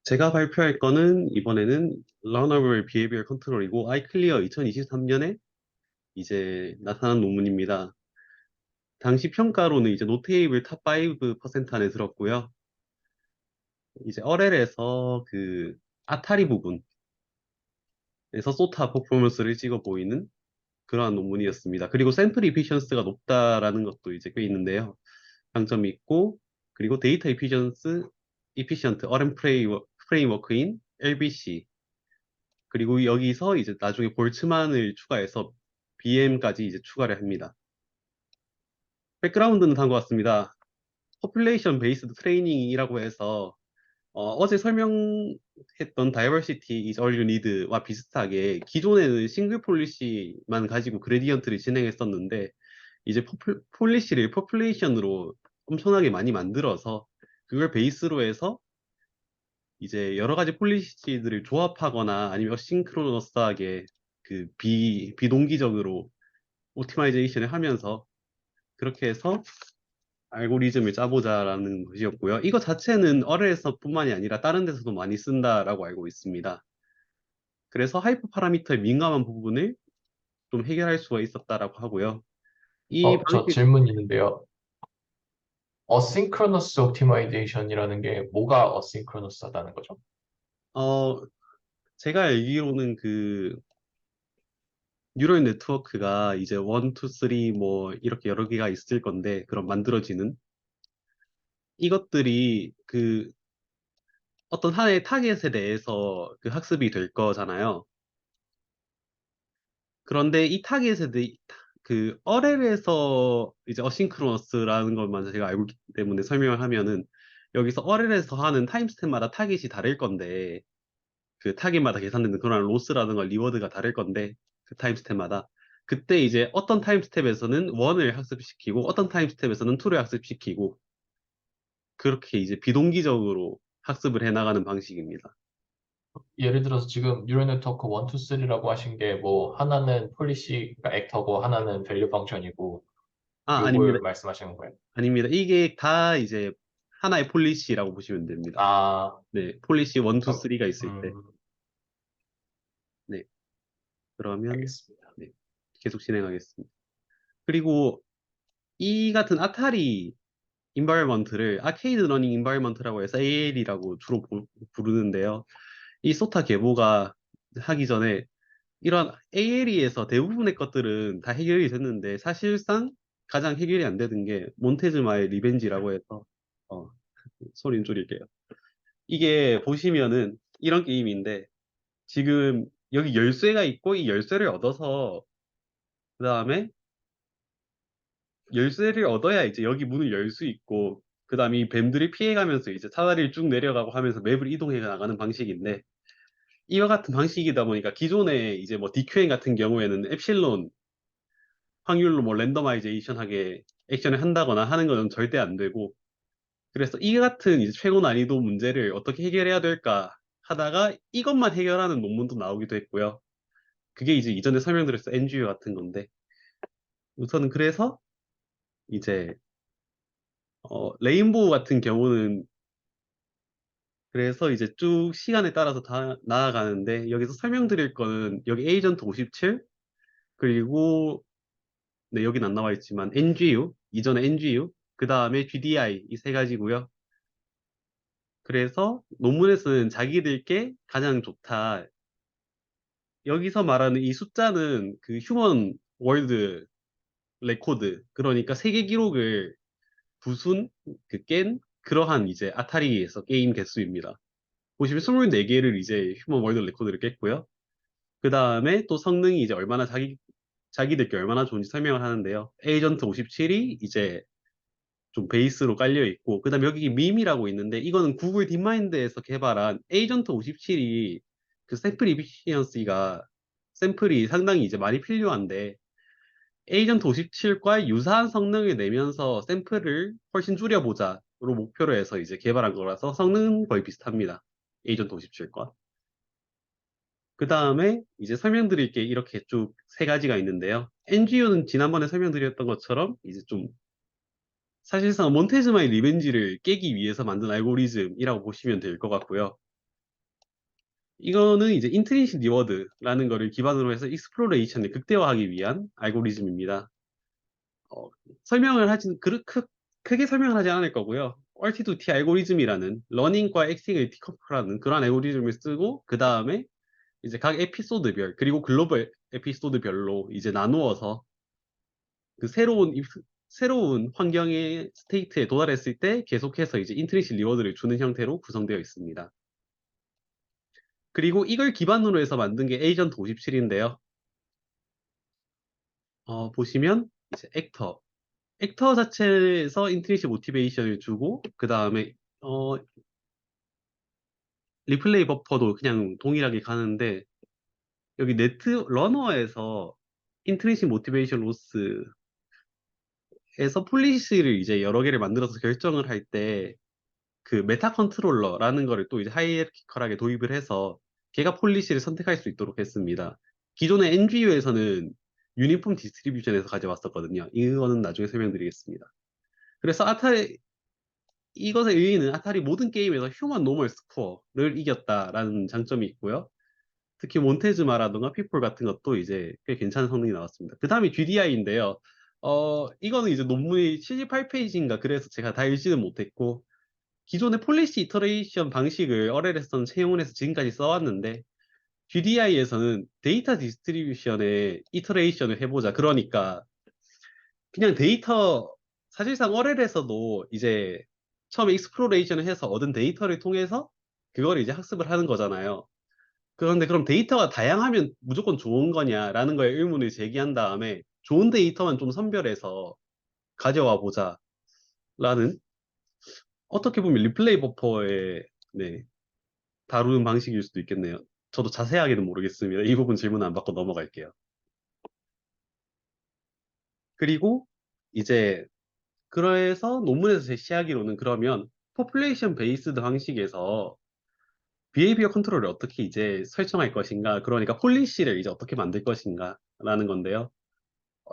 제가 발표할 거는 이번에는 Learnable Behavior Control이고 iClear 2023년에 이제 나타난 논문입니다. 당시 평가로는 이제 노테이블 탑 5% 안에 들었고요. 이제 RL에서 그 아타리 부분에서 소타 퍼포먼스를 찍어 보이는 그러한 논문이었습니다. 그리고 샘플 이피션스가 높다라는 것도 이제 꽤 있는데요. 장점이 있고, 그리고 데이터 이피션트 RM 프레임워크인 LBC, 그리고 여기서 이제 나중에 볼츠만을 추가해서 BM까지 이제 추가를 합니다. 백그라운드는 다음과 같습니다. Population Based Training이라고 해서 제 설명했던 Diversity is All You Need와 비슷하게 기존에는 싱글 폴리시만 가지고 그레디언트를 진행했었는데 이제 폴리시를 포퓰레이션으로 엄청나게 많이 만들어서 그걸 베이스로 해서 이제 여러 가지 폴리시들을 조합하거나 아니면 싱크로너스하게 그 비동기적으로 오티마이제이션을 하면서 그렇게 해서 알고리즘을 짜보자라는 것이었고요. 이거 자체는 어뢰에서뿐만이 아니라 다른 데서도 많이 쓴다라고 알고 있습니다. 그래서 하이퍼 파라미터에 민감한 부분을 좀 해결할 수가 있었다라고 하고요. 이 저 방식, 질문 있는데요. 어싱크로너스 옵티마이제이션이라는 게 뭐가 어싱크로너스하다는 거죠? 어, 제가 알기로는 그 뉴럴 네트워크가 이제 1, 2, 3 뭐 이렇게 여러 개가 있을 건데 그런 만들어지는 이것들이 그 어떤 하나의 타겟에 대해서 그 학습이 될 거잖아요. 그런데 이 타겟에 대해 그 어렐에서 이제 어싱크로너스라는 것만 제가 알고 있기 때문에 설명을 하면은 여기서 어렐에서 하는 타임스텝마다 타겟이 다를 건데 그 타겟마다 계산되는 그런 로스라든가 리워드가 다를 건데 그 타임스텝마다 그때 이제 어떤 타임스텝에서는 1을 학습시키고 어떤 타임스텝에서는 2를 학습시키고 그렇게 이제 비동기적으로 학습을 해나가는 방식입니다. 예를 들어서 지금 뉴럴 네트워크 1, 2, 3라고 하신 게 뭐 하나는 폴리시가 액터고 하나는 밸류 펑션이고 아, 아닙니다. 요걸 말씀하시는 거예요? 아닙니다. 이게 다 이제 하나의 폴리시라고 보시면 됩니다. 아, 네, 폴리시 1, 2, 그럼 3가 있을 때. 네, 그러면 알겠습니다. 네, 계속 진행하겠습니다. 그리고 이 같은 아타리 인바이먼트를 아케이드 러닝 인바이먼트라고 해서 AL이라고 주로 부르는데요. 이 소타 계보가 하기 전에 이런 ALE에서 대부분의 것들은 다 해결이 됐는데 사실상 가장 해결이 안 되는 게 몬테즈마의 리벤지라고 해서 어, 소리 좀 줄일게요. 이게 보시면은 이런 게임인데 지금 여기 열쇠가 있고 이 열쇠를 얻어서 그 다음에 열쇠를 얻어야 이제 여기 문을 열 수 있고 그 다음에 이 뱀들이 피해가면서 이제 사다리를 쭉 내려가고 하면서 맵을 이동해 나가는 방식인데 이와 같은 방식이다 보니까 기존에 이제 뭐 DQN 같은 경우에는 엡실론 확률로 뭐 랜더마이제이션하게 액션을 한다거나 하는 건 절대 안 되고 그래서 이 같은 이제 최고 난이도 문제를 어떻게 해결해야 될까 하다가 이것만 해결하는 논문도 나오기도 했고요. 그게 이제 이전에 설명드렸던 NGO 같은 건데 우선은 그래서 이제 레인보우 같은 경우는 그래서 이제 쭉 시간에 따라서 다 나아가는데 여기서 설명드릴 거는 여기 에이전트 57 그리고 네 여긴 안 나와 있지만 NGU 이전에 NGU 그 다음에 GDI 이 세 가지고요. 그래서 논문에서는 자기들께 가장 좋다. 여기서 말하는 이 숫자는 그 휴먼 월드 레코드 그러니까 세계 기록을 부순 그 깬 그러한 이제 아타리에서 게임 개수입니다. 보시면 24개를 이제 휴먼 월드 레코드를 깼고요. 그 다음에 또 성능이 이제 얼마나 자기들께 얼마나 좋은지 설명을 하는데요. 에이전트 57이 이제 좀 베이스로 깔려 있고, 그 다음에 여기 밈이라고 있는데, 이거는 구글 딥마인드에서 개발한 에이전트 57이 그 샘플 이피시언시가 샘플이 상당히 이제 많이 필요한데, 에이전트 57과 유사한 성능을 내면서 샘플을 훨씬 줄여보자로 목표로 해서 이제 개발한 거라서 성능은 거의 비슷합니다. 에이전트 57과. 그 다음에 이제 설명드릴 게 이렇게 쭉 세 가지가 있는데요. NGU는 지난번에 설명드렸던 것처럼 이제 좀 사실상 몬테즈마의 리벤지를 깨기 위해서 만든 알고리즘이라고 보시면 될 것 같고요. 이거는 이제 인트리식 리워드라는 거를 기반으로 해서 익스플로레이션을 극대화하기 위한 알고리즘입니다. 어, 설명을 하진 크게 설명을 하지 않을 거고요. 얼티두티 알고리즘이라는 러닝과 액팅을 디커플하는 그런 알고리즘을 쓰고 그 다음에 이제 각 에피소드별 그리고 글로벌 에피소드별로 이제 나누어서 그 새로운 환경의 스테이트에 도달했을 때 계속해서 이제 인트리식 리워드를 주는 형태로 구성되어 있습니다. 그리고 이걸 기반으로 해서 만든 게 에이전트 57인데요. 보시면 이제 액터 자체에서 인트리식 모티베이션을 주고 그 다음에 어, 리플레이 버퍼도 그냥 동일하게 가는데 여기 네트 러너에서 인트리식 모티베이션 로스에서 폴리시를 이제 여러 개를 만들어서 결정을 할 때 그 메타 컨트롤러라는 거를 또 이제 하이에르키컬하게 도입을 해서 걔가 폴리시를 선택할 수 있도록 했습니다. 기존의 NGU에서는 유니폼 디스트리뷰션에서 가져왔었거든요. 이거는 나중에 설명드리겠습니다. 그래서 이것의 의의는 아타리 모든 게임에서 휴먼 노멀 스코어를 이겼다라는 장점이 있고요. 특히 몬테즈마라던가 피플 같은 것도 이제 꽤 괜찮은 성능이 나왔습니다. 그 다음이 GDI인데요. 이거는 이제 논문이 78페이지인가 그래서 제가 다 읽지는 못했고, 기존의 폴리시 이터레이션 방식을 RL에서는 채용을 해서 지금까지 써왔는데, GDI에서는 데이터 디스트리뷰션의 이터레이션을 해보자. 그러니까 그냥 사실상 RL에서도 이제 처음에 익스플로레이션을 해서 얻은 데이터를 통해서 그걸 이제 학습을 하는 거잖아요. 그런데 그럼 데이터가 다양하면 무조건 좋은 거냐라는 거에 의문을 제기한 다음에 좋은 데이터만 좀 선별해서 가져와 보자라는, 어떻게 보면 리플레이 버퍼의 네, 다루는 방식일 수도 있겠네요. 저도 자세하게는 모르겠습니다. 이 부분 질문 안 받고 넘어갈게요. 그리고 이제 그래서 논문에서 제시하기로는 그러면 포퓰레이션 베이스드 방식에서 비헤이비어 컨트롤을 어떻게 이제 설정할 것인가, 그러니까 폴리시를 이제 어떻게 만들 것인가 라는 건데요.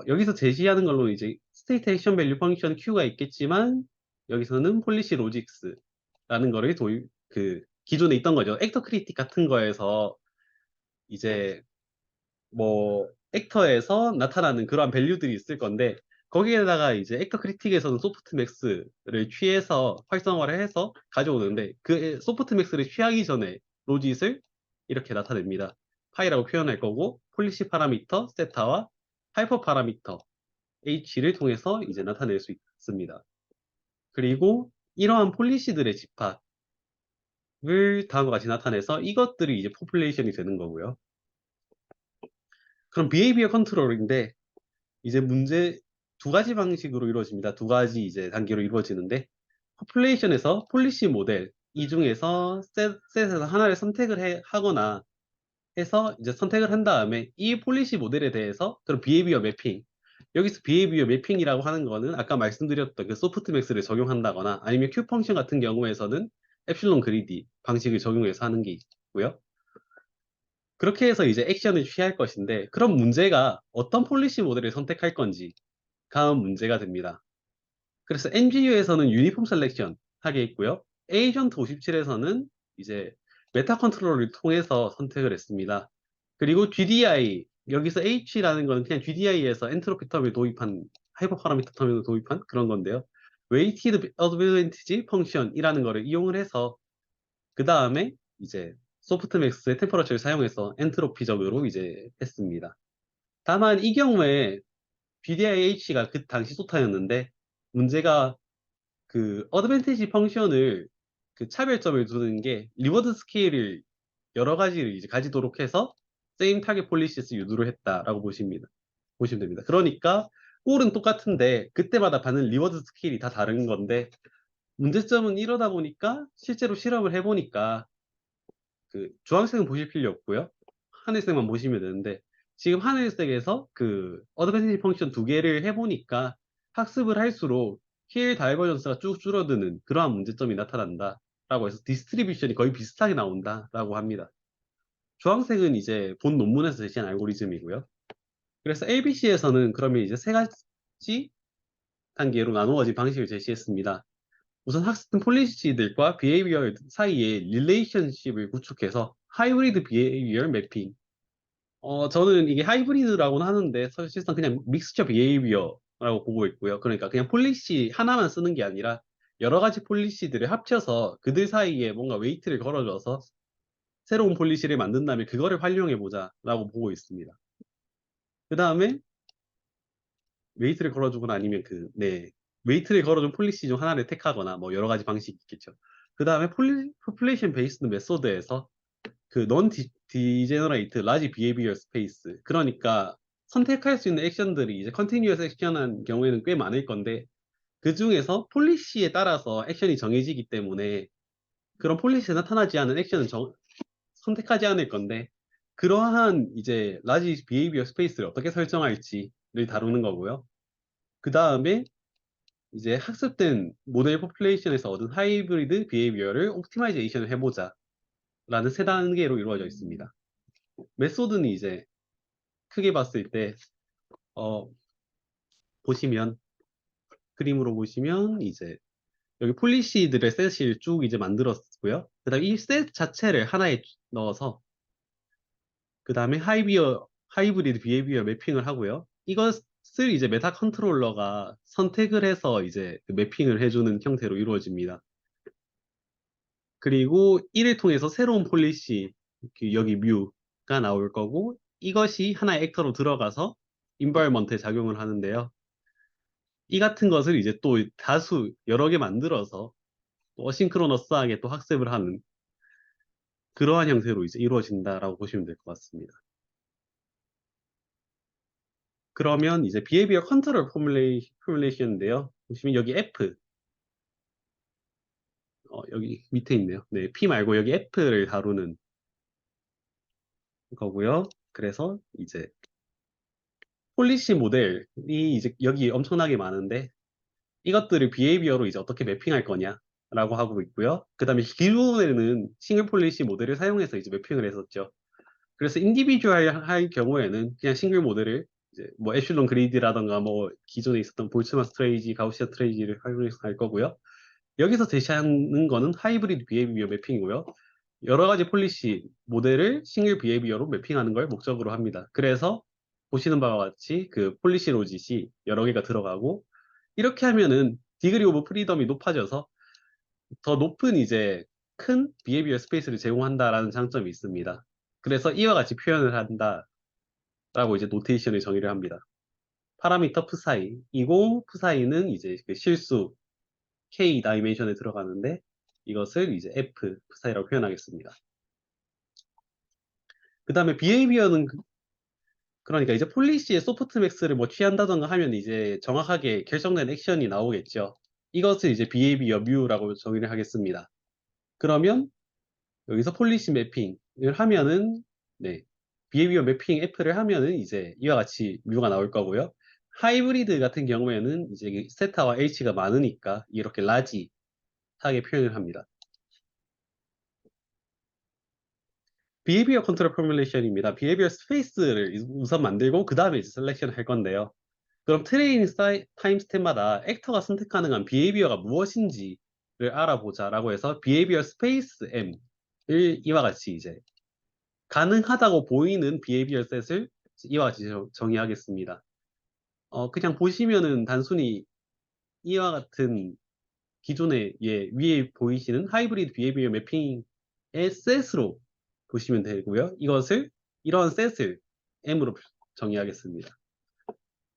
여기서 제시하는 걸로 이제 스테이트 액션 밸류 펑션 Q가 있겠지만 여기서는 폴리시 로직스라는 거를 기존에 있던 거죠. 액터 크리틱 같은 거에서 이제 뭐 액터에서 나타나는 그러한 밸류들이 있을 건데 거기에다가 이제 액터 크리틱에서는 소프트 맥스를 취해서 활성화를 해서 가져오는데 그 소프트 맥스를 취하기 전에 로짓을 이렇게 나타냅니다. 파이라고 표현할 거고 폴리시 파라미터 세타와 하이퍼 파라미터 H를 통해서 이제 나타낼 수 있습니다. 그리고 이러한 폴리시들의 집합을 다음과 같이 나타내서 이것들이 이제 포퓰레이션이 되는 거고요. 그럼 비헤이비어 컨트롤인데 이제 문제 두 가지 방식으로 이루어집니다. 두 가지 이제 단계로 이루어지는데 포퓰레이션에서 폴리시 모델 이 중에서 셋에서 하나를 하거나 해서 이제 선택을 한 다음에 이 폴리시 모델에 대해서 그럼 비헤이비어 매핑, 여기서 비헤이비어 매핑이라고 하는 거는 아까 말씀드렸던 그 소프트맥스를 적용한다거나 아니면 큐 펑션 같은 경우에서는 엡실론 그리디 방식을 적용해서 하는 게 있고요. 그렇게 해서 이제 액션을 취할 것인데 그럼 문제가 어떤 폴리시 모델을 선택할 건지가 문제가 됩니다. 그래서 NGU에서는 유니폼 셀렉션 하게 있고요. 에이전트 57에서는 이제 메타 컨트롤을 통해서 선택을 했습니다. 그리고 GDI, 여기서 H라는 거는 그냥 GDI에서 엔트로피 텀을 도입한, 하이퍼 파라미터 텀을 도입한 그런 건데요. 웨이티드 어드밴티지 펑션이라는 거를 이용을 해서 그 다음에 이제 소프트맥스의 템퍼러처를 사용해서 엔트로피적으로 이제 했습니다. 다만 이 경우에 GDIH가 그 당시 소타였는데 문제가 그 어드밴티지 펑션을 그 차별점을 두는 게 리워드 스케일을 여러 가지를 이제 가지도록 해서 세임 타겟 폴리시스 유도를 했다라고 보시면 됩니다. 그러니까 꼴은 똑같은데 그때마다 받는 리워드 스케일이 다 다른 건데 문제점은 이러다 보니까 실제로 실험을 해보니까 그 주황색은 보실 필요 없고요. 하늘색만 보시면 되는데 지금 하늘색에서 그 어드밴티지 펑션 두 개를 해보니까 학습을 할수록 힐 다이버전스가 쭉 줄어드는 그러한 문제점이 나타난다라고 해서 디스트리뷰션이 거의 비슷하게 나온다라고 합니다. 주황색은 이제 본 논문에서 제시한 알고리즘이고요. 그래서 LBC에서는 그러면 이제 세 가지 단계로 나누어진 방식을 제시했습니다. 우선 학습 폴리시들과 비헤이비어 사이의 릴레이션십을 구축해서 하이브리드 비헤이비얼 매핑. 저는 이게 하이브리드라고는 하는데 사실상 그냥 믹스처 비헤이비어라고 보고 있고요. 그러니까 그냥 폴리시 하나만 쓰는 게 아니라 여러 가지 폴리시들을 합쳐서 그들 사이에 뭔가 웨이트를 걸어줘서 새로운 폴리시를 만든 다음에 그거를 활용해 보자라고 보고 있습니다. 그 다음에 웨이트를 걸어주거나 아니면 웨이트를 걸어준 폴리시 중 하나를 택하거나 뭐 여러 가지 방식이 있겠죠. 그 다음에 포퓰레이션 베이스드 메소드에서 그 non degenerate large behavior space, 그러니까 선택할 수 있는 액션들이 이제 컨티뉴어스 액션한 경우에는 꽤 많을 건데 그 중에서 폴리시에 따라서 액션이 정해지기 때문에 그런 폴리시에 나타나지 않은 액션은 선택하지 않을 건데 그러한 이제 large behavior space를 어떻게 설정할지를 다루는 거고요. 그 다음에 이제 학습된 모델 포퓰레이션에서 얻은 하이브리드 비헤이비어를 옵티마이제이션을 해보자 라는 세 단계로 이루어져 있습니다. 메소드는 이제 크게 봤을 때 어, 보시면 그림으로 보시면 이제 여기 폴리시들의 셋을 쭉 이제 만들었고요. 그다음 이 셋 자체를 하나에 넣어서 그 다음에 하이브리드 비헤이비어 매핑을 하고요. 이것을 이제 메타 컨트롤러가 선택을 해서 이제 그 매핑을 해주는 형태로 이루어집니다. 그리고 이를 통해서 새로운 폴리시, 여기 뮤가 나올 거고, 이것이 하나의 액터로 들어가서 인바이먼트에 작용을 하는데요. 이 같은 것을 이제 또 다수 여러 개 만들어서 또 어싱크로너스하게 또 학습을 하는 그러한 형태로 이제 이루어진다라고 보시면 될 것 같습니다. 그러면 이제 비헤비어 컨트롤 포뮬레이션인데요. 보시면 여기 F, 여기 밑에 있네요. 네, P 말고 여기 F를 다루는 거고요. 그래서 이제 폴리시 모델이 이제 여기 엄청나게 많은데 이것들을 비헤이비어로 이제 어떻게 매핑할 거냐라고 하고 있고요. 그 다음에 기존에는 싱글 폴리시 모델을 사용해서 이제 매핑을 했었죠. 그래서 인디비주얼 할 경우에는 그냥 싱글 모델을 이제 뭐 에슐론 그리드라던가 뭐 기존에 있었던 볼츠만 스트레이지, 가우시아 스트레이지를 활용해서 할 거고요. 여기서 제시하는 거는 하이브리드 비헤이비어 매핑이고요. 여러 가지 폴리시 모델을 싱글 비헤이비어로 매핑하는 걸 목적으로 합니다. 그래서 보시는 바와 같이 그 폴리시 로짓이 여러 개가 들어가고 이렇게 하면은 디그리 오브 프리덤이 높아져서 더 높은 이제 큰 비헤비어 스페이스를 제공한다라는 장점이 있습니다. 그래서 이와 같이 표현을 한다라고 이제 노테이션을 정의를 합니다. 파라미터 푸사이, 이고 푸사이는 이제 그 실수 K 다이멘션에 들어가는데 이것을 이제 F 푸사이라고 표현하겠습니다. 그 다음에 비헤이비어는 그러니까 이제 폴리시의 소프트맥스를 뭐 취한다던가 하면 이제 정확하게 결정된 액션이 나오겠죠. 이것을 이제 비헤이비어 뮤라고 정의를 하겠습니다. 그러면 여기서 폴리시 매핑을 하면은 네, 비헤이비어 매핑 F를 하면은 이제 이와 같이 뮤가 나올 거고요. 하이브리드 같은 경우에는 이제 세타와 H가 많으니까 이렇게 라지하게 표현을 합니다. 비헤이비어 컨트롤 포뮬레이션입니다. 비헤이비어 스페이스를 우선 만들고 그 다음에 이제 셀렉션을 할 건데요. 그럼 트레이닝 타임 스텝마다 액터가 선택 가능한 비헤이비어가 무엇인지를 알아보자라고 해서 비헤이비어 스페이스 M을 이와 같이 이제 가능하다고 보이는 비헤이비어 셋을 이와 같이 정의하겠습니다. 그냥 보시면은 단순히 이와 같은 기존에 위에 보이시는 하이브리드 비헤이비어 매핑의 셋으로 보시면 되고요. 이러한 셋을 M으로 정의하겠습니다.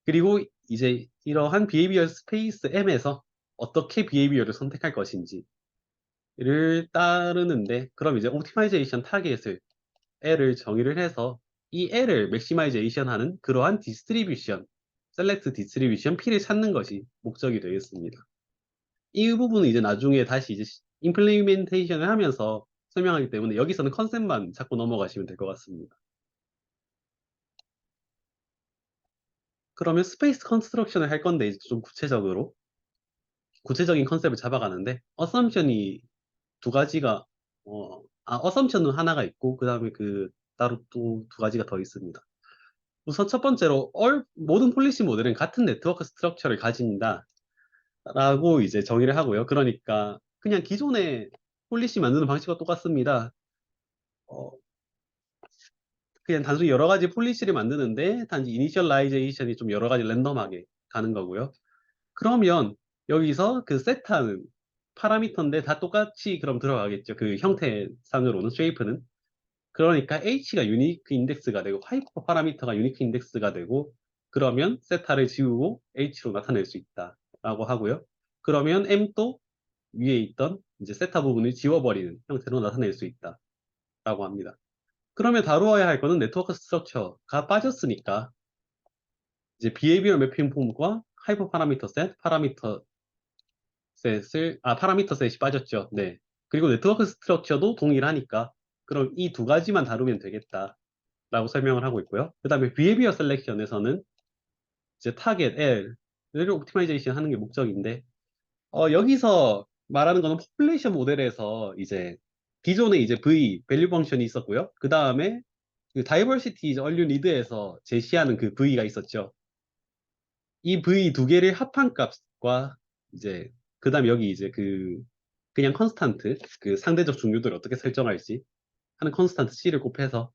그리고 이제 이러한 비헤이비어 스페이스 M에서 어떻게 비헤이비어를 선택할 것인지를 따르는데 그럼 이제 옵티마이제이션 타겟을 L을 정의를 해서 이 L을 맥시마이제이션 하는 그러한 디스트리뷰션, 셀렉트 디스트리뷰션 P를 찾는 것이 목적이 되겠습니다. 이 부분은 이제 나중에 다시 이제 임플리멘테이션을 하면서 설명하기 때문에 여기서는 컨셉만 잡고 넘어가시면 될 것 같습니다. 그러면 스페이스 컨스트럭션을 할 건데 이제 좀 구체적인 컨셉을 잡아가는데 어썸션이 두 가지가 어썸션은 하나가 있고 그 다음에 그 따로 또 두 가지가 더 있습니다. 우선 첫 번째로 모든 폴리시 모델은 같은 네트워크 스트럭처를 가진다 라고 이제 정의를 하고요. 그러니까 그냥 기존의 폴리시 만드는 방식과 똑같습니다. 그냥 단순히 여러 가지 폴리시를 만드는데 단지 이니셜라이제이션이 좀 여러 가지 랜덤하게 가는 거고요. 그러면 여기서 그 세타는 파라미터인데 다 똑같이 그럼 들어가겠죠. 그 형태상으로는 쉐이프는. 그러니까 h가 유니크 인덱스가 되고 하이퍼 파라미터가 유니크 인덱스가 되고 그러면 세타를 지우고 h로 나타낼 수 있다라고 하고요. 그러면 m도 위에 있던 이제 세타 부분을 지워버리는 형태로 나타낼 수 있다라고 합니다. 그러면 다루어야 할 거는 네트워크 스트럭처가 빠졌으니까 이제 비헤이비어 매핑 폼과 하이퍼 파라미터 셋, 파라미터 셋이 빠졌죠. 네. 그리고 네트워크 스트럭처도 동일하니까 그럼 이 두 가지만 다루면 되겠다라고 설명을 하고 있고요. 그 다음에 비헤이비어 셀렉션에서는 이제 타겟 L을 옵티마이제이션 하는 게 목적인데 여기서 말하는 거는 포퓰레이션 모델에서 이제 기존에 이제 V, 밸류 펑션이 있었고요. 그 다음에 그 다이버시티 이제 얼류 리드에서 제시하는 그 V가 있었죠. 이 V 두 개를 합한 값과 이제 그 다음에 여기 이제 그냥 컨스탄트 그 상대적 중요도를 어떻게 설정할지 하는 컨스탄트 C를 곱해서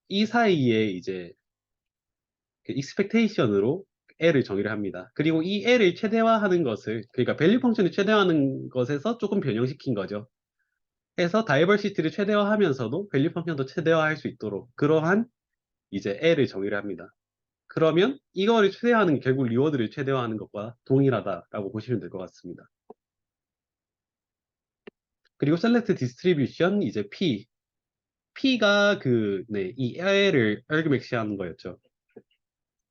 이 사이에 이제 그 익스펙테이션으로 L을 정의를 합니다. 그리고 이 L을 최대화하는 것을 그러니까 밸류 펑션을 최대화하는 것에서 조금 변형시킨 거죠. 해서 다이버시티를 최대화하면서도 밸류 펑션도 최대화할 수 있도록 그러한 이제 L을 정의를 합니다. 그러면 이거를 최대화하는 게 결국 리워드를 최대화하는 것과 동일하다라고 보시면 될 것 같습니다. 그리고 셀렉트 디스트리뷰션 이제 P가 이 L을 argmac이하는 거였죠.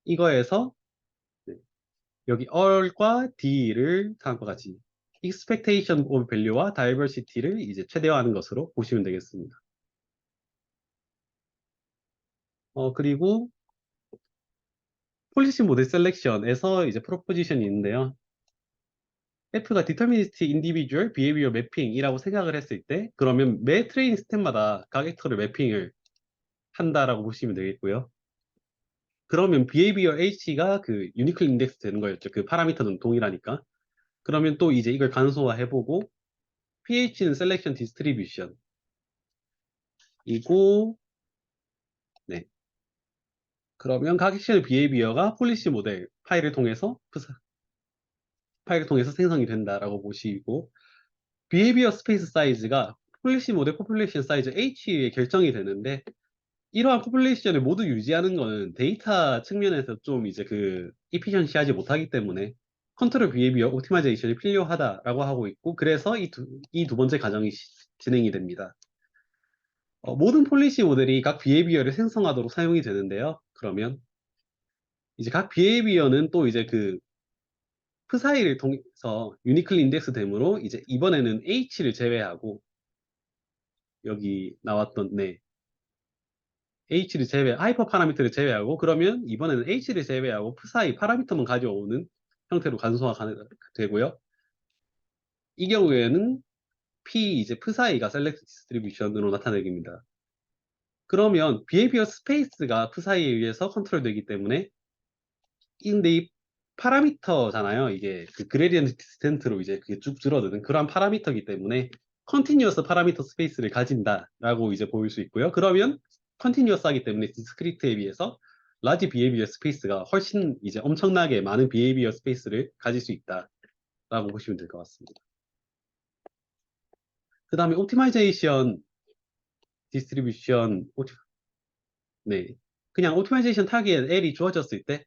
이거에서 네, 여기 all과 d를 다음과 같이 expectation of value와 diversity를 이제 최대화하는 것으로 보시면 되겠습니다. 그리고 폴리시 모델 셀렉션에서 이제 프로포지션이 있는데요. F가 deterministic individual behavior mapping이라고 생각을 했을 때 그러면 매 트레이닝 스텝마다 각 액터를 매핑을 한다라고 보시면 되겠고요. 그러면 behavior H가 그 uniquely index 되는 거였죠. 그 파라미터는 동일하니까. 그러면 또 이제 이걸 간소화해보고 PH는 selection distribution 이고 네. 그러면 각 액션의 behavior가 폴리시 모델 파일을 통해서 생성이 된다라고 보시고 behavior space size가 폴리시 모델 population size H에 결정이 되는데 이러한 포퓰레이션을 모두 유지하는 거는 데이터 측면에서 좀 이제 이피션시하지 못하기 때문에 컨트롤 비헤비어 옵티마이제이션이 필요하다라고 하고 있고 그래서 이 두 번째 과정이 진행이 됩니다. 모든 폴리시 모델이 각 비헤비어를 생성하도록 사용이 되는데요. 그러면 이제 각 비헤비어는 또 이제 프사이를 통해서 유니클리 인덱스 됨으로 이제 이번에는 H를 제외하고 여기 나왔던 하이퍼 파라미터를 제외하고, 그러면 이번에는 H를 제외하고 프사이 파라미터만 가져오는 형태로 간소화가 되고요. 이 경우에는 이제 프사이가 셀렉트 디스트리뷰션으로 나타내기입니다. 그러면 비헤비어 스페이스가 프사이에 의해서 컨트롤되기 때문에, 근데 이 파라미터잖아요. 이게 그레디언트 디스텐트로 이제 그게 쭉 줄어드는 그러한 파라미터이기 때문에 컨티뉴어스 파라미터 스페이스를 가진다라고 이제 보일 수 있고요. 그러면 컨티뉴어스하기 때문에 디스크리트에 비해서 라지 비헤비어 스페이스가 훨씬 이제 엄청나게 많은 비헤비어 스페이스를 가질 수 있다라고 보시면 될 것 같습니다. 그 다음에 옵티마이제이션 디스트리뷰션 네, 그냥 옵티마이제이션 타겟 L이 주어졌을 때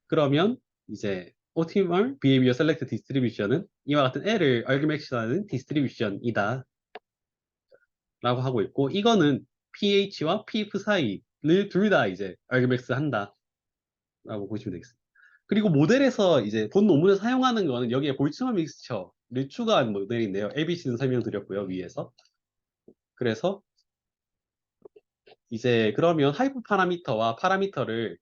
그러면 이제 Optimal Behavior Select Distribution은 이와 같은 L을 argmax하는 디스트리뷰션이다 라고 하고 있고, 이거는 pH와 pf 사이를 둘 다 이제 argmax 한다 라고 보시면 되겠습니다. 그리고 모델에서 이제 본 논문에서 사용하는 거는 여기에 볼츠만 믹스처를 추가한 모델인데요. ABC는 설명드렸고요, 위에서. 그래서 이제 그러면 하이퍼 파라미터와 파라미터를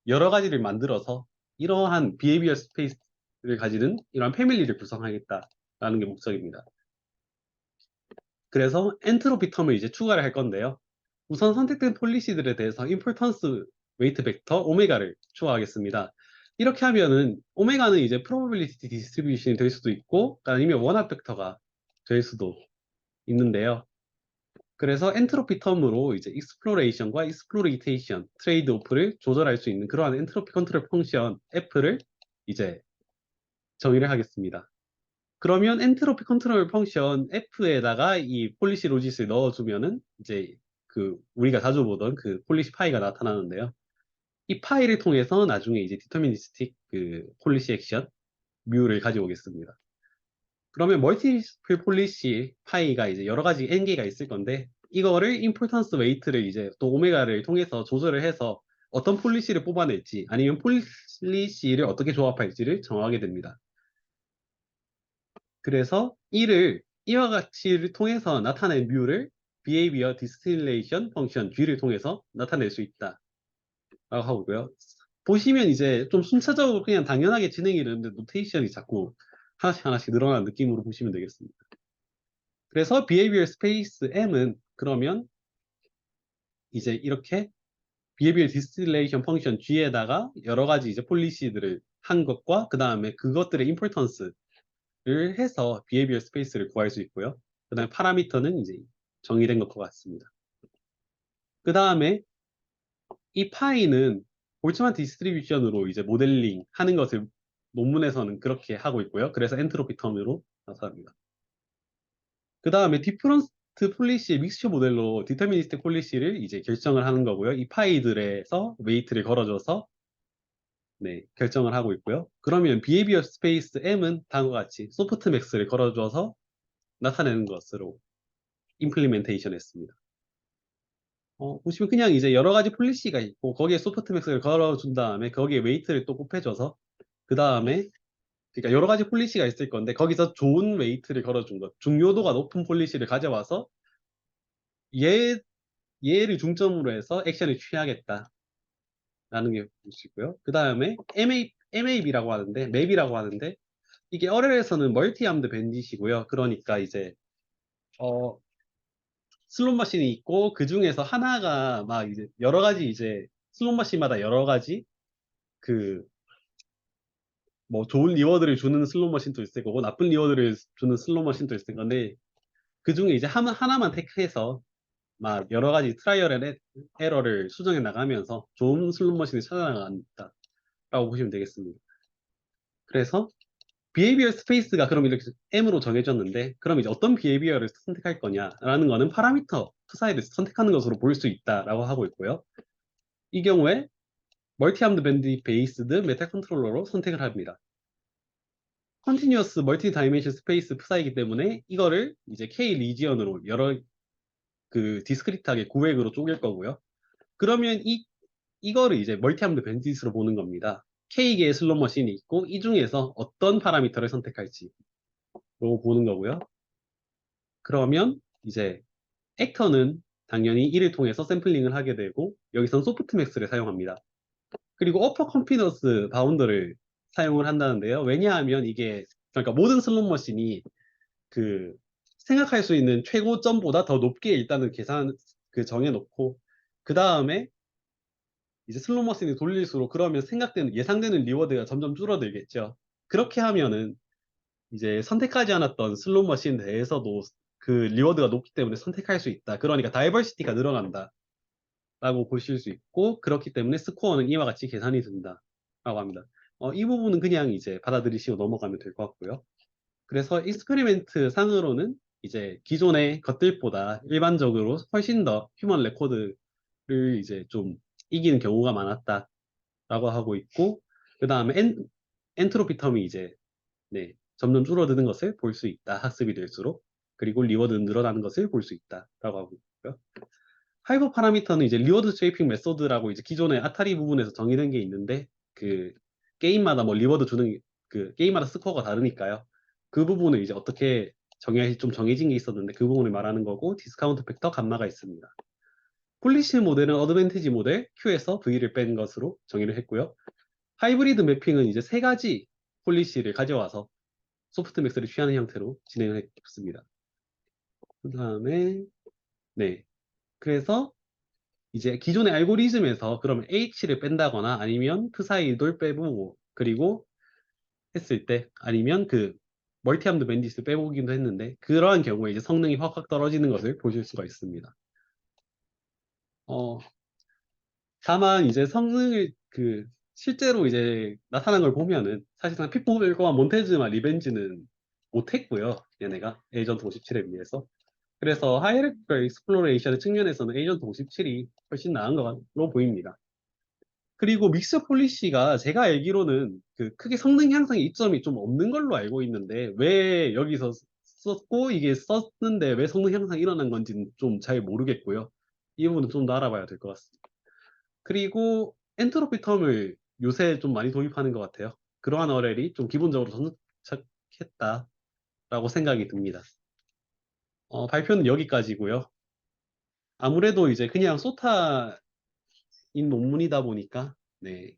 여러 가지를 만들어서 이러한 비헤비어 스페이스를 가지는 이러한 패밀리를 구성하겠다라는 게 목적입니다. 그래서 엔트로피 텀을 이제 추가를 할 건데요. 우선 선택된 폴리시들에 대해서 임포턴스 웨이트 벡터 오메가를 추가하겠습니다. 이렇게 하면은 오메가는 이제 프로바빌리티 디스트리뷰션이 될 수도 있고 아니면 원합 벡터가 될 수도 있는데요. 그래서 엔트로피 텀으로 이제 익스플로레이션과 익스플로이테이션, 트레이드 오프를 조절할 수 있는 그러한 엔트로피 컨트롤 펑션 F를 이제 정의를 하겠습니다. 그러면 엔트로피 컨트롤 펑션 F에다가 이 폴리시 로짓을 넣어주면은 이제 그 우리가 자주 보던 그 폴리시 파이가 나타나는데요. 이 파이를 통해서 나중에 이제 디터미니스틱 그 폴리시 액션 뮤를 가지고 오겠습니다. 그러면 멀티플 폴리시 파이가 이제 여러 가지 n개가 있을 건데 이거를 임포턴스 웨이트를 이제 또 오메가를 통해서 조절을 해서 어떤 폴리시를 뽑아낼지 아니면 폴리시를 어떻게 조합할지를 정하게 됩니다. 그래서 이를 이와 같이를 통해서 나타낸 뮤를 behavior distillation 펑션 G를 통해서 나타낼 수 있다 라고 하고요. 보시면 이제 좀 순차적으로 그냥 당연하게 진행이 되는데 노테이션이 자꾸 하나씩 하나씩 늘어나는 느낌으로 보시면 되겠습니다. 그래서 behavior space M은 그러면 이제 이렇게 behavior distillation 펑션 G에다가 여러 가지 이제 폴리시들을 한 것과 그 다음에 그것들의 importance를 해서 behavior space를 구할 수 있고요. 그 다음에 파라미터는 이제 정의된 것과 같습니다. 그 다음에 이 파이는 볼츠만 디스트리뷰션으로 이제 모델링 하는 것을 논문에서는 그렇게 하고 있고요. 그래서 엔트로피 텀으로 나타납니다. 그 다음에 디퍼런트 폴리시의 믹스처 모델로 디터미니스틱 폴리시를 이제 결정을 하는 거고요. 이 파이들에서 웨이트를 걸어줘서 네, 결정을 하고 있고요. 그러면 비헤비어 스페이스 M은 다음과 같이 소프트맥스를 걸어줘서 나타내는 것으로 임플리멘테이션 했습니다. 보시면 그냥 이제 여러 가지 폴리시가 있고 거기에 소프트맥스를 걸어준 다음에 거기에 웨이트를 또 곱해줘서 그 다음에 그러니까 여러 가지 폴리시가 있을 건데 거기서 좋은 웨이트를 걸어준 것 중요도가 높은 폴리시를 가져와서 얘 얘를 중점으로 해서 액션을 취하겠다라는 게 볼 수 있고요. 그 다음에 MAB라고 하는데 맵이라고 하는데 이게 어렐에서는 멀티 암드 밴딧이고요. 그러니까 이제 어, 슬롯 머신이 있고 그 중에서 하나가 막 이제 여러 가지 이제 슬롯 머신마다 여러 가지 그 뭐 좋은 리워드를 주는 슬롯 머신도 있을 거고 나쁜 리워드를 주는 슬롯 머신도 있을 건데 그 중에 이제 하나만 택해서 막 여러 가지 트라이얼 앤 에러를 수정해 나가면서 좋은 슬롯 머신을 찾아나간다라고 보시면 되겠습니다. 그래서 비헤이비어 스페이스가 그럼 이렇게 M으로 정해졌는데 그럼 이제 어떤 비헤이비어를 선택할 거냐라는 거는 파라미터 투사이를 선택하는 것으로 볼 수 있다라고 하고 있고요. 이 경우에 멀티암드 밴드 베이스드 메타 컨트롤러로 선택을 합니다. 컨티뉴어스 멀티 다이멘션 스페이스 푸사이기 때문에 이거를 이제 K 리지언으로 여러 그 디스크리트하게 구획으로 쪼갤 거고요. 그러면 이거를 이제 멀티암드 밴디스로 보는 겁니다. K개의 슬롯 머신이 있고 이 중에서 어떤 파라미터를 선택할지 로 보는 거고요. 그러면 이제 액터는 당연히 이를 통해서 샘플링을 하게 되고 여기선 소프트맥스를 사용합니다. 그리고 어퍼 컨피던스 바운더를 사용을 한다는데요. 왜냐하면 이게 그러니까 모든 슬롯 머신이 그 생각할 수 있는 최고점보다 더 높게 일단은 계산 그 정해놓고 그 다음에 이제 슬롯 머신을 돌릴수록 그러면 생각되는 예상되는 리워드가 점점 줄어들겠죠. 그렇게 하면은 이제 선택하지 않았던 슬롯 머신 내에서도 그 리워드가 높기 때문에 선택할 수 있다. 그러니까 다이버시티가 늘어난다. 라고 보실 수 있고 그렇기 때문에 스코어는 이와 같이 계산이 된다. 라고 합니다. 이 부분은 그냥 이제 받아들이시고 넘어가면 될 것 같고요. 그래서 익스페리멘트 상으로는 이제 기존의 것들보다 일반적으로 훨씬 더 휴먼 레코드를 이제 좀 이기는 경우가 많았다라고 하고 있고 그 다음에 엔트로피 텀이 이제 네, 점점 줄어드는 것을 볼 수 있다. 학습이 될수록. 그리고 리워드는 늘어나는 것을 볼 수 있다라고 하고 있고요. 하이퍼 파라미터는 이제 리워드 쉐이핑 메소드라고 이제 기존의 아타리 부분에서 정의된 게 있는데 그 게임마다 뭐 리워드 주는 그 게임마다 스코어가 다르니까요. 그 부분을 이제 어떻게 좀 정해진 게 있었는데 그 부분을 말하는 거고 디스카운트 팩터 감마가 있습니다. 폴리시 모델은 어드밴티지 모델 Q에서 V를 뺀 것으로 정의를 했고요. 하이브리드 매핑은 이제 세 가지 폴리시를 가져와서 소프트맥스를 취하는 형태로 진행을 했습니다. 그 다음에 네 그래서 이제 기존의 알고리즘에서 그러면 H를 뺀다거나 아니면 그 사이 를 빼보고 그리고 했을 때 아니면 그 멀티암드 밴디스 빼보기도 했는데 그러한 경우에 이제 성능이 확 떨어지는 것을 보실 수가 있습니다. 어, 다만 이제 성능을 실제로 이제 나타난 걸 보면은 사실상 픽보들과 몬테즈마 리벤지는 못했고요. 얘네가 에이전트 57에 비해서. 그래서 하이렉터 익스플로레이션 측면에서는 에이전트 57이 훨씬 나은 것으로 보입니다. 그리고 믹스 폴리시가 제가 알기로는 크게 성능 향상의 이점이 좀 없는 걸로 알고 있는데 왜 여기서 썼고 이게 썼는데 왜 성능 향상이 일어난 건지는 좀 잘 모르겠고요. 이 부분은 좀 더 알아봐야 될 것 같습니다. 그리고 엔트로피 텀을 요새 좀 많이 도입하는 것 같아요. 그러한 어렐이 좀 기본적으로 정착했다라고 생각이 듭니다. 발표는 여기까지고요. 아무래도 이제 그냥 소타인 논문이다 보니까 네,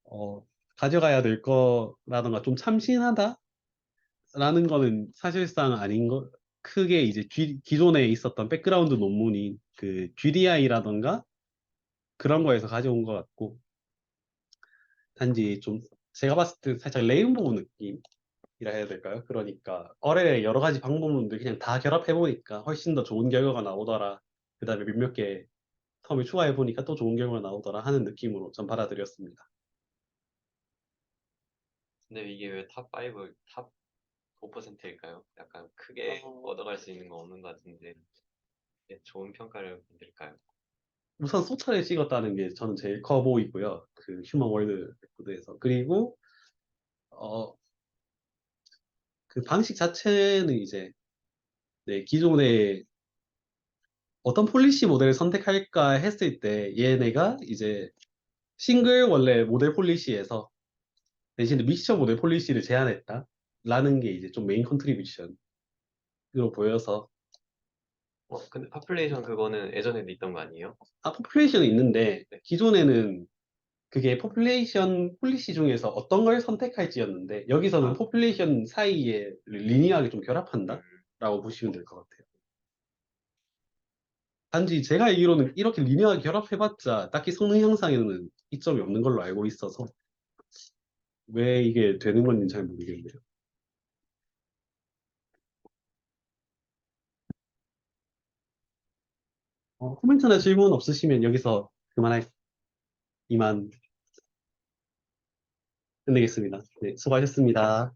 어, 가져가야 될 거라던가 좀 참신하다라는 거는 사실상 아닌 거. 크게 이제 기존에 있었던 백그라운드 논문인 GDI라던가 그런 거에서 가져온 것 같고 단지 좀 제가 봤을 때 살짝 레인보우 느낌이라 해야 될까요? 그러니까 어뢰의 여러 가지 방법론들 그냥 다 결합해 보니까 훨씬 더 좋은 결과가 나오더라. 그 다음에 몇몇 개 텀을 추가해 보니까 또 좋은 결과가 나오더라 하는 느낌으로 전 받아들였습니다. 근데 이게 왜 탑5, 탑 5%일까요? 약간 크게 얻어갈 수 있는 거 없는 것 같은데 이게 좋은 평가를 받을까요? 우선 소차를 찍었다는 게 저는 제일 커 보이고요. 휴먼 월드 레코드에서. 그리고 어, 그 방식 자체는 이제 네, 기존에 어떤 폴리시 모델을 선택할까 했을 때 얘네가 이제 싱글 원래 모델 폴리시에서 대신에 믹스처 모델 폴리시를 제안했다. 라는 게 이제 좀 메인 컨트리뷰션으로 보여서 근데 파퓰레이션 그거는 예전에도 있던 거 아니에요? 포퓰레이션은 있는데 기존에는 그게 포퓰레이션 폴리시 중에서 어떤 걸 선택할지였는데 여기서는 아, 포퓰레이션 사이에 리니어하게 좀 결합한다? 라고 보시면 될 것 같아요. 단지 제가 알기로는 이렇게 리니어하게 결합해봤자 딱히 성능 향상에는 이점이 없는 걸로 알고 있어서 왜 이게 되는 건지 잘 모르겠네요. 코멘트나 질문 없으시면 여기서 이만 끝내겠습니다. 네, 수고하셨습니다.